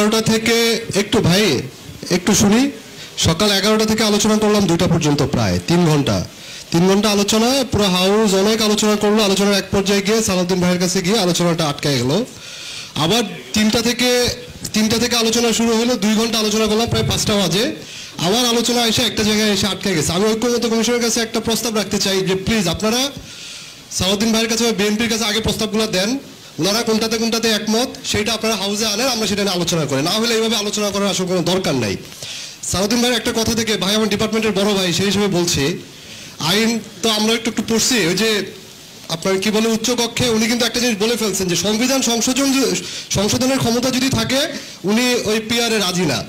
11টা থেকে একটু ভাই একটু শুনি। সকাল 11টা থেকে আলোচনা করলাম 2টা পর্যন্ত, প্রায় 3 ঘন্টা আলোচনা। পুরো হাউস অনেক আলোচনা করলো। আলোচনার এক পর্যায়ে গিয়ে সালাউদ্দিন ভাইয়ের কাছে গিয়ে আলোচনাটা আটকে গেল। আবার 3টা থেকে আলোচনা শুরু হলো। 2 ঘন্টা আলোচনা করলাম, প্রায় 5টা বাজে। আবার আলোচনা এসে একটা জায়গায় এসে আটকে গেছে। আমি ঐক্যমত্য কমিশনের কাছে একটা প্রস্তাব রাখতে চাই যে প্লিজ আপনারা সালাউদ্দিন ভাইয়ের কাছে বা বিএনপির কাছে আগে প্রস্তাবগুলো দেন। ওনারা কোনটাতে একমত সেটা আপনারা হাউসে আনেন, আমরা সেটা নিয়ে আলোচনা করি। না হলে এইভাবে আলোচনা করার আসলে কোনো দরকার নাই। সালাউদ্দিন ভাইয়ের একটা কথা থেকে, ভাই আমার ডিপার্টমেন্টের বড় ভাই, সেই হিসেবে বলছি, আইন তো আমরা একটু পড়ছি। ওই যে আপনার কি বলে উচ্চকক্ষে উনি কিন্তু একটা জিনিস বলে ফেলছেন যে সংবিধান সংশোধনের ক্ষমতা যদি থাকে উনি ওই পিআরে রাজি না।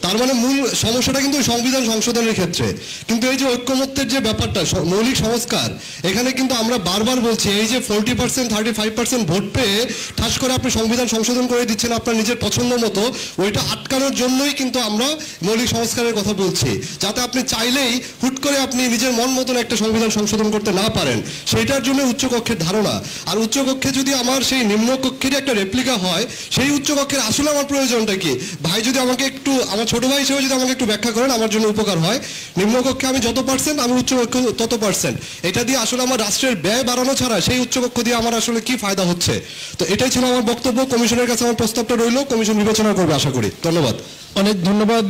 তার মানে মূল সমস্যাটা কিন্তু সংবিধান সংশোধনের ক্ষেত্রে। কিন্তু এই যে ঐক্যমত্যের যে ব্যাপারটা, মৌলিক সংস্কার, এখানে কিন্তু আমরা বারবার বলছি এই যে 40% 35% ভোট পেয়ে ঠাস করে আপনি সংবিধান সংশোধন করে দিচ্ছেন আপনার নিজের পছন্দ মতো, ওইটা আটকানোর জন্যই কিন্তু আমরা মৌলিক সংস্কারের কথা বলছি, যাতে আপনি চাইলেই হুট করে আপনি নিজের মন মতন একটা সংবিধান সংশোধন করতে না পারেন। সেইটার জন্য উচ্চকক্ষের ধারণা। আর উচ্চকক্ষে যদি আমার সেই নিম্নকক্ষেরই একটা রেপ্লিকা হয়, সেই উচ্চকক্ষের আসলে আমার প্রয়োজনটা কি? ভাই যদি আমাকে একটু, আমার ছোট ভাই হিসেবে যদি আমাকে একটু ব্যাখ্যা করেন, আমার জন্য উপকার হয়। নিম্নকক্ষে আমি যত পার্সেন্ট, আমি উচ্চকক্ষ তত পার্সেন্ট। এটা দিয়ে আসলে আমার রাষ্ট্রের ব্যয় বাড়ানো ছাড়া সেই উচ্চকক্ষ দিয়ে আমার আসলে কি ফায়দা হচ্ছে? তো এটাই ছিল আমার বক্তব্য। কমিশনের কাছে আমার প্রস্তাবটা রইল, কমিশন বিবেচনা করবে আশা করি। ধন্যবাদ। অনেক ধন্যবাদ।